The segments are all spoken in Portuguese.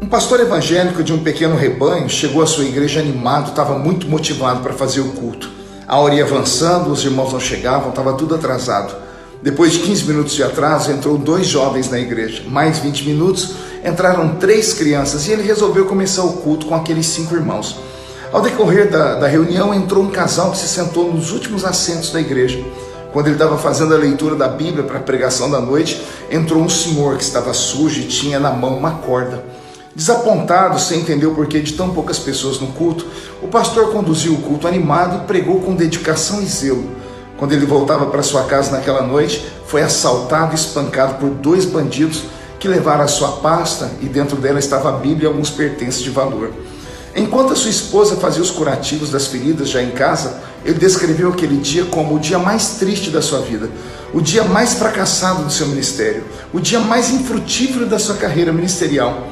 Um pastor evangélico de um pequeno rebanho chegou à sua igreja animado, estava muito motivado para fazer o culto. A hora ia avançando, os irmãos não chegavam, estava tudo atrasado. Depois de 15 minutos de atraso, entrou 2 jovens na igreja. Mais 20 minutos, entraram 3 crianças e ele resolveu começar o culto com aqueles 5 irmãos. Ao decorrer da reunião, entrou um casal que se sentou nos últimos assentos da igreja. Quando ele estava fazendo a leitura da Bíblia para a pregação da noite, entrou um senhor que estava sujo e tinha na mão uma corda. Desapontado, sem entender o porquê de tão poucas pessoas no culto, o pastor conduziu o culto animado e pregou com dedicação e zelo. Quando ele voltava para sua casa naquela noite, foi assaltado e espancado por 2 bandidos que levaram a sua pasta e dentro dela estava a Bíblia e alguns pertences de valor. Enquanto a sua esposa fazia os curativos das feridas já em casa, ele descreveu aquele dia como o dia mais triste da sua vida, o dia mais fracassado do seu ministério, o dia mais infrutífero da sua carreira ministerial.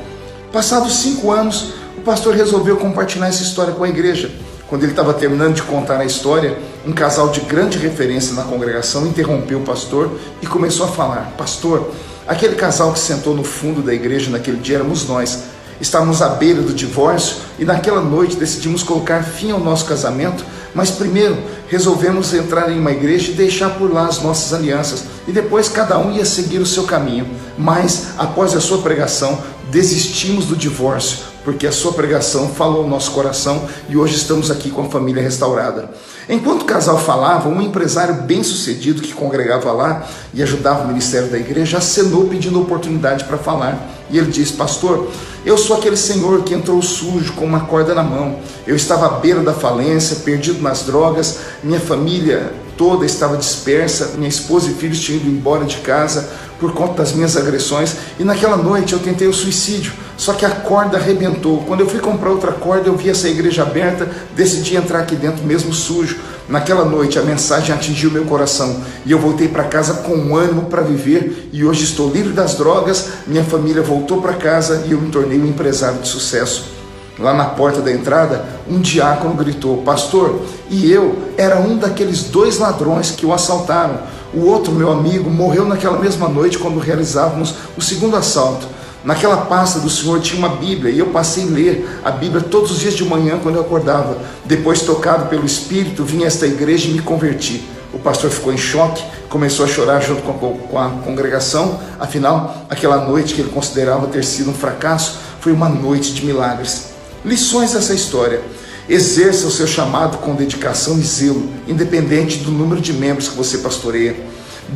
Passados 5 anos, o pastor resolveu compartilhar essa história com a igreja. Quando ele estava terminando de contar a história, um casal de grande referência na congregação interrompeu o pastor e começou a falar: "Pastor, aquele casal que sentou no fundo da igreja naquele dia éramos nós. Estávamos à beira do divórcio e naquela noite decidimos colocar fim ao nosso casamento, mas primeiro resolvemos entrar em uma igreja e deixar por lá as nossas alianças, e depois cada um ia seguir o seu caminho. Mas após a sua pregação, desistimos do divórcio, porque a sua pregação falou ao nosso coração e hoje estamos aqui com a família restaurada." Enquanto o casal falava, um empresário bem-sucedido que congregava lá e ajudava o ministério da igreja acenou pedindo oportunidade para falar. E ele disse: "Pastor, eu sou aquele senhor que entrou sujo com uma corda na mão. Eu estava à beira da falência, perdido nas drogas, minha família toda estava dispersa, minha esposa e filhos tinham ido embora de casa por conta das minhas agressões, e naquela noite eu tentei o suicídio, só que a corda arrebentou. Quando eu fui comprar outra corda, eu vi essa igreja aberta, decidi entrar aqui dentro mesmo sujo. Naquela noite a mensagem atingiu meu coração e eu voltei para casa com ânimo para viver, e hoje estou livre das drogas, minha família voltou para casa e eu me tornei um empresário de sucesso." Lá na porta da entrada, um diácono gritou: "Pastor, e eu era um daqueles 2 ladrões que o assaltaram. O outro, meu amigo, morreu naquela mesma noite quando realizávamos o 2º assalto. Naquela pasta do senhor tinha uma Bíblia e eu passei a ler a Bíblia todos os dias de manhã quando eu acordava. Depois, tocado pelo Espírito, vim a esta igreja e me converti." O pastor ficou em choque, começou a chorar junto com a congregação. Afinal, aquela noite que ele considerava ter sido um fracasso foi uma noite de milagres. Lições dessa história: exerça o seu chamado com dedicação e zelo, independente do número de membros que você pastoreia.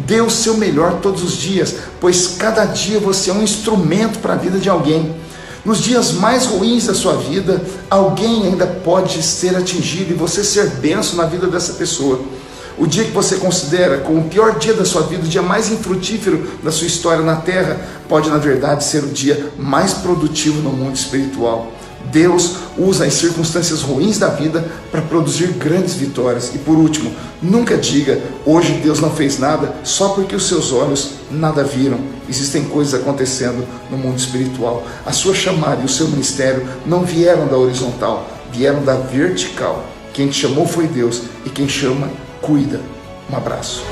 Dê o seu melhor todos os dias, pois cada dia você é um instrumento para a vida de alguém. Nos dias mais ruins da sua vida, alguém ainda pode ser atingido e você ser bênção na vida dessa pessoa. O dia que você considera como o pior dia da sua vida, o dia mais infrutífero da sua história na terra, pode na verdade ser o dia mais produtivo no mundo espiritual. Deus usa as circunstâncias ruins da vida para produzir grandes vitórias. E por último, nunca diga: "Hoje Deus não fez nada", só porque os seus olhos nada viram. Existem coisas acontecendo no mundo espiritual. A sua chamada e o seu ministério não vieram da horizontal, vieram da vertical. Quem te chamou foi Deus, e quem chama, cuida. Um abraço.